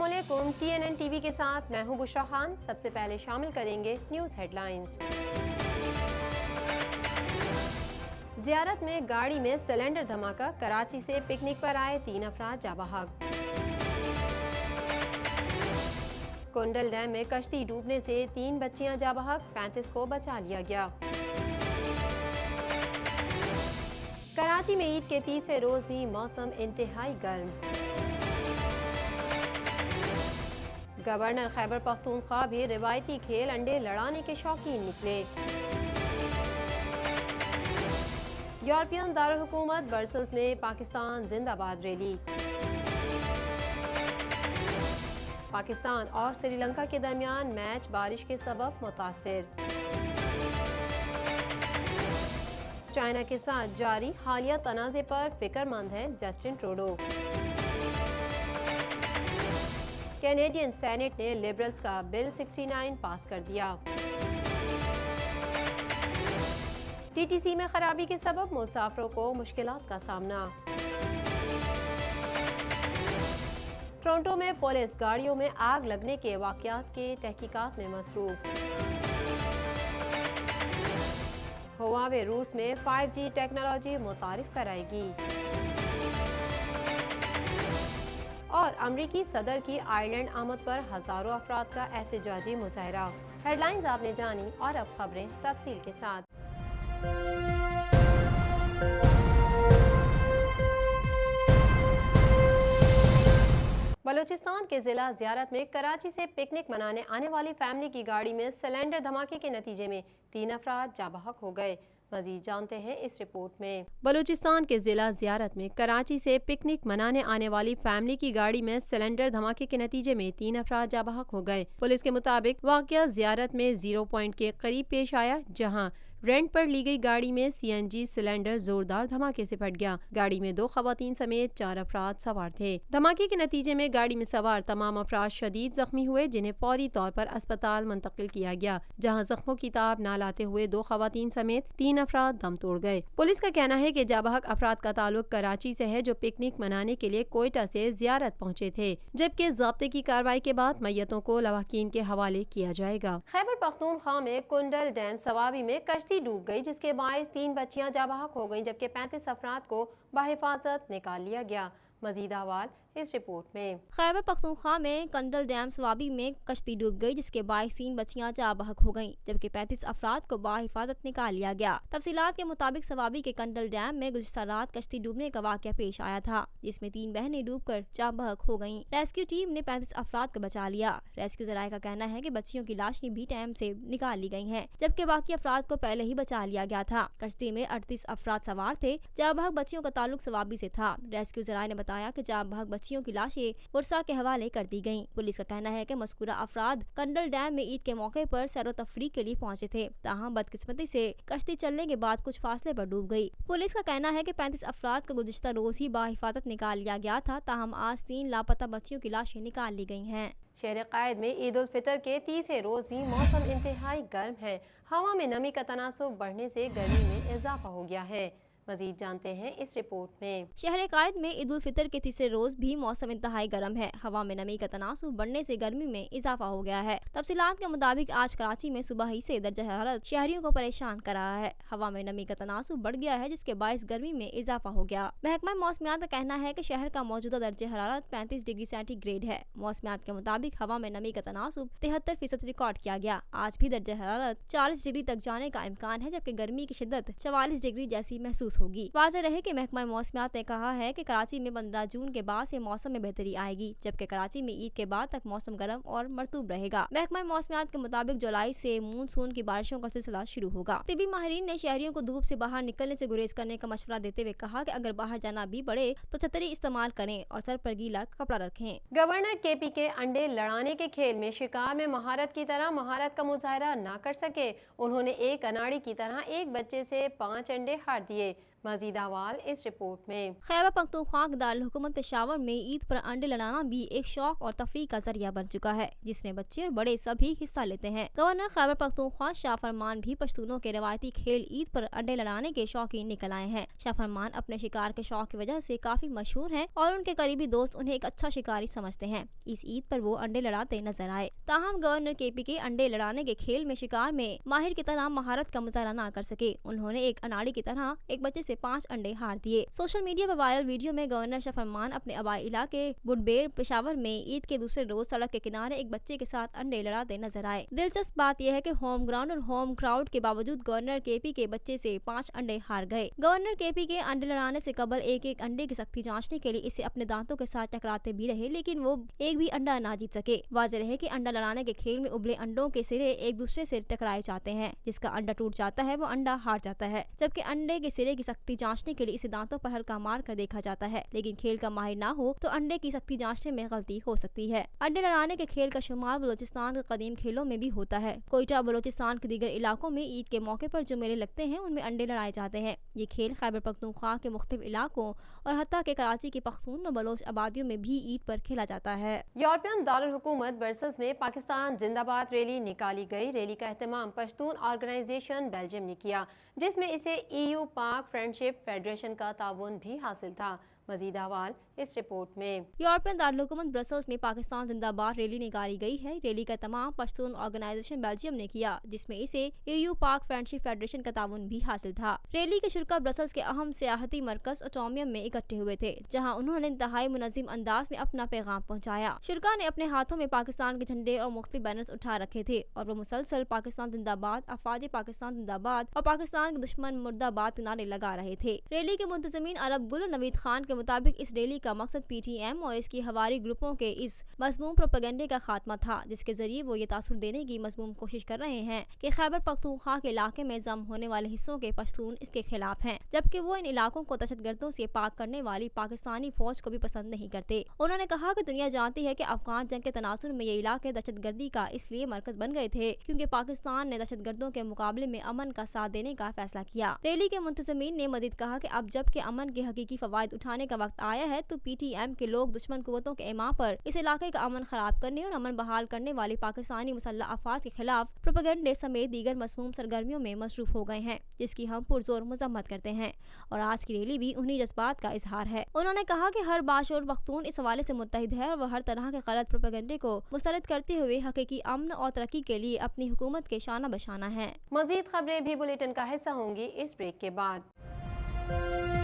अस्सलामुअलैकुम, TNN TV के साथ मैं हूं बुशरा खान। सबसे पहले शामिल करेंगे न्यूज़ हेडलाइंस। ज़ियारत में गाड़ी में सिलेंडर धमाका, कराची से पिकनिक पर आए 3 अफराद जाँ बहक। कुंडल डैम में कश्ती डूबने से 3 बच्चियां जाँ बहक, 35 को बचा लिया गया। कराची में ईद के तीसरे रोज भी मौसम इंतहाई गर्म। गवर्नर खैबर पख्तूनख्वा भी रिवायती खेल अंडे लड़ाने के शौकीन निकले। यूरोपियन दारुल हुकूमत ब्रसेल्स में पाकिस्तान जिंदाबाद रैली। पाकिस्तान और श्रीलंका के दरमियान मैच बारिश के सबब मुतासिर। चाइना के साथ जारी हालिया तनाज़े पर फिक्रमंद है जस्टिन ट्रूडो। कैनेडियन सेनेट ने लिबरल्स का बिल 69 पास कर दिया। TTC में खराबी के सबब मुसाफिरों को मुश्किलात का सामना। टोरंटो में पुलिस गाड़ियों में आग लगने के वाकयात के तहकीकात में मसरूफ। हुआवे रूस में 5G टेक्नोलॉजी मुतारिफ कराएगी। और अमरीकी सदर की आयरलैंड आमद पर हजारों अफराद का एहतजाजी मुजाहरा। हेडलाइंस आपने जानी और अब खबरें तफसील के साथ। बलूचिस्तान के जिला ज़ियारत में कराची से पिकनिक मनाने आने वाली फैमिली की गाड़ी में सिलेंडर धमाके के नतीजे में 3 अफराद जाँ बहक हो गए। मजीद जानते हैं इस रिपोर्ट में। बलूचिस्तान के जिला ज़ियारत में कराची से पिकनिक मनाने आने वाली फैमिली की गाड़ी में सिलेंडर धमाके के नतीजे में 3 अफराद जाँ बहक हो गए। पुलिस के मुताबिक वाकया ज़ियारत में 0 पॉइंट के करीब पेश आया, जहां रेंट पर ली गई गाड़ी में CNG सिलेंडर जोरदार धमाके से फट गया। गाड़ी में 2 खवातीन समेत 4 अफराद सवार थे। धमाके के नतीजे में गाड़ी में सवार तमाम अफराद शदीद जख्मी हुए, जिन्हें फौरी तौर पर अस्पताल मुंतकिल किया गया, जहां जख्मों की ताब न लाते हुए 2 खवातीन समेत 3 अफराद दम तोड़ गए। पुलिस का कहना है कि जाँ बहक अफराद का ताल्लुक कराची से है, जो पिकनिक मनाने के लिए कोयटा से ज़ियारत पहुँचे थे, जबकि ज़ाब्ते की कार्रवाई के बाद मैयतों को लवाहकीन के हवाले किया जाएगा। खैबर पख्तूनख्वा में कुंडल डैम सवाबी में कश्ती डूब गई, जिसके बायस 3 बच्चियां जाँ बहक हो गईं, जबकि 35 अफराद को बाहिफाजत निकाल लिया गया। मजीद अहवाल इस रिपोर्ट में। खैबर पख्तूनख्वा में कंडल डैम सवाबी में कश्ती डूब गई, जिसके बायस 3 बच्चियां जाँ बहक हो गईं, जबकि 35 अफराद को बाहिफाजत निकाल लिया गया। तफसीलात के मुताबिक सवाबी के कंडल डैम में गुज़िश्ता रात कश्ती डूबने का वाक़या पेश आया था, जिसमें 3 बहनें डूबकर जाँ बहक हो गईं। रेस्क्यू टीम ने 35 अफराद को बचा लिया। रेस्क्यू ज़राए का कहना है कि बच्चियों की लाशें भी डैम से निकाल ली गई हैं, जबकि बाकी अफराद को पहले ही बचा लिया गया था। कश्ती में 38 अफराद सवार थे। जाँ बहक बच्चियों का ताल्लुक सवाबी से था। रेस्क्यू ज़राए ने बताया कि जाँ बहक बच्चियों की लाशें वर्षा के हवाले कर दी गयी। पुलिस का कहना है कि मज़कूरा अफराद कंडल डैम में ईद के मौके पर सैरो तफरीह के लिए पहुंचे थे, ताहम बदकिस्मती से कश्ती चलने के बाद कुछ फासले पर डूब गई। पुलिस का कहना है कि 35 अफराद को गुज़िश्ता रोज ही बाहिफाजत निकाल लिया गया था, ताहम आज 3 लापता बच्चियों की लाशें निकाल ली गयी हैं। शहर कायद में ईद उल फितर के तीसरे रोज भी मौसम इंतहाई गर्म है। हवा में नमी का तनासुब बढ़ने से गर्मी में इजाफा हो गया है। मजीद जानते हैं इस रिपोर्ट में। शहर कायद में ईद उल फितर के तीसरे रोज भी मौसम इंतहाई गर्म है। हवा में नमी का तनासुब बढ़ने से गर्मी में इजाफा हो गया है। तफसीलात के मुताबिक आज कराची में सुबह ही से दर्जा हरारत शहरियों को परेशान कर रहा है। हवा में नमी का तनासुब बढ़ गया है, जिसके बायस गर्मी में इजाफा हो गया। महकमा मौसमियात का कहना है कि शहर का मौजूदा दर्जा हरारत 35 डिग्री सेंटीग्रेड है। मौसमियात के मुताबिक हवा में नमी का तनासुब 73% रिकॉर्ड किया गया। आज भी दर्जा हरारत 40 डिग्री तक जाने का इम्कान है, जबकि गर्मी की शिद्दत 44 डिग्री जैसी महसूस होगी। वाज़ेह रहे कि महकमा मौसमियात ने कहा है कि कराची में 15 जून के बाद से मौसम में बेहतरी आएगी, जबकि कराची में ईद के बाद तक मौसम गर्म और मरतूब रहेगा। महकमा मौसमियात के मुताबिक जुलाई से मानसून की बारिशों का सिलसिला शुरू होगा। तिबी माहिरीन ने शहरियों को धूप से बाहर निकलने से गुरेज करने का मशवरा देते हुए कहा कि अगर बाहर जाना भी पड़े तो छतरी इस्तेमाल करें और सर पर गीला कपड़ा रखें। गवर्नर KP के अंडे लड़ाने के खेल में शिकार में महारत की तरह महारत का मुजाहरा न कर सके। उन्होंने एक अनाड़ी की तरह एक बच्चे से 5 अंडे हार दिए। मजीद अहवाल इस रिपोर्ट में। खैबर पख्तूनख्वा के दारुल हुकूमत पेशावर में ईद पर अंडे लड़ाना भी एक शौक और तफरीह का जरिया बन चुका है, जिसमें बच्चे और बड़े सभी हिस्सा लेते हैं। गवर्नर खैबर पख्तूनख्वा शाह फरमान भी पश्तूनों के रवायती खेल ईद पर अंडे लड़ाने के शौकीन निकल आए हैं। शाह फरमान अपने शिकार के शौक की वजह से काफी मशहूर हैं और उनके करीबी दोस्त उन्हें एक अच्छा शिकारी समझते हैं। इस ईद पर वो अंडे लड़ाते नजर आए। ताहम गवर्नर केपी के अंडे लड़ाने के खेल में शिकार में माहिर की तरह महारत का मुजाहरा न कर सके। उन्होंने एक अनाड़ी की तरह एक बच्चे से 5 अंडे हार दिए। सोशल मीडिया पर वायरल वीडियो में गवर्नर शाह फरमान अपने आबाई इलाके बुडबेर पेशावर में ईद के दूसरे रोज सड़क के किनारे एक बच्चे के साथ अंडे लड़ाते नजर आए। दिलचस्प बात यह है कि होम ग्राउंड और होम क्राउड के बावजूद गवर्नर केपी के बच्चे से 5 अंडे हार गए। गवर्नर केपी के अंडे लड़ाने से कबल एक एक अंडे की सख्ती जांचने के लिए इसे अपने दांतों के साथ टकराते भी रहे, लेकिन वो एक भी अंडा ना जीत सके। वाज़ेह रहे कि अंडा लड़ाने के खेल में उबले अंडों के सिरे एक दूसरे से टकराए जाते हैं। जिसका अंडा टूट जाता है वो अंडा हार जाता है, जबकि अंडे के सिरे की सख्ती जांचने के लिए इसे दांतों पर हल्का मार कर देखा जाता है। लेकिन खेल का माहिर ना हो तो अंडे की सख्ती जांचने में गलती हो सकती है। अंडे लड़ाने के खेल का शुमार बलोचिस्तान के कदीम खेलों में भी होता है। कोयटा बलोचिस्तान के दीगर इलाकों में ईद के मौके पर जो मेले लगते हैं उनमें अंडे लड़ाए जाते हैं। ये खेल खैबर पख्तूनख्वा के मुख्तलिफ इलाकों और हत्ता के कराची की पख्तून और बलोच आबादियों में भी ईद पर खेला जाता है। यूरोपियन दारुल हुकूमत ब्रसेल्स में पाकिस्तान जिंदाबाद रैली निकाली गई। रैली का एहतमाम पश्तून ऑर्गेनाइजेशन बेल्जियम ने किया, जिसमें इसे EU पाक फ्रेंडशिप फेडरेशन का ताउन भी हासिल था। मजीद अहवाल इस रिपोर्ट में। यूरोपियन दारुल हुकूमत ब्रसेल्स में पाकिस्तान जिंदाबाद रैली निकाली गई है। रैली का तमाम पश्तून ऑर्गेनाइजेशन बेल्जियम ने किया, जिसमें इसे EU पाक फ्रेंडशिप फेडरेशन का ताउन भी हासिल था। रैली के शुरका ब्रसेल्स के अहम सियाहती मरकज ओटोमियम में इकट्ठे हुए थे, जहां उन्होंने इंतहाई मुनज़्ज़म अंदाज में अपना पैगाम पहुंचाया। शुरका ने अपने हाथों में पाकिस्तान के झंडे और मुख्तलिफ बैनर्स उठा रखे थे और वो मुसलसल पाकिस्तान जिंदाबाद, अफवाज पाकिस्तान जिंदाबाद और पाकिस्तान के दुश्मन मुर्दाबाद के नारे लगा रहे थे। रैली के मुंतज़मीन अरब गुल नवीद खान के मुताबिक इस रैली का मकसद PTM और इसकी हवारी ग्रुपों के इस मज़मूम प्रोपेगेंडे का खात्मा था, जिसके जरिए वो ये तासुर देने की मज़मूम कोशिश कर रहे हैं कि खैबर पख्तूनख्वा के इलाके में जम होने वाले हिस्सों के पश्तून इसके खिलाफ हैं, जबकि वो इन इलाकों को दहशतगर्दों से पाक करने वाली पाकिस्तानी फौज को भी पसंद नहीं करते। उन्होंने कहा कि दुनिया जानती है कि अफगान जंग के तनासुर में ये इलाके दहशतगर्दी का इसलिए मरकज बन गए थे क्योंकि पाकिस्तान ने दहशतगर्दों के मुकाबले में अमन का साथ देने का फैसला किया। रैली के मुंतज़मीन ने मजीद कहा कि अब जबकि अमन के हकीकी फवायद उठाने का वक्त आया है तो PTM के लोग दुश्मन कुव्वतों के इमा पर इस इलाके का अमन खराब करने और अमन बहाल करने वाली पाकिस्तानी मुसल्लह अफवाज के खिलाफ प्रोपेगेंडे समेत दीगर मसमूम सरगर्मियों में मसरूफ हो गए हैं, जिसकी हम पुरजोर मजम्मत करते हैं और आज की रैली भी उन्हीं जज्बात का इजहार है। उन्होंने कहा कि हर बाशऊर पख्तून इस हवाले से मुत्तहिद है और वह हर तरह के गलत प्रोपेगेंडे को मुस्तरद करते हुए हकीकी अमन और तरक्की के लिए अपनी हुकूमत के शाना बशाना है। मजीद खबरें भी बुलेटिन का हिस्सा होंगी इस ब्रेक के बाद।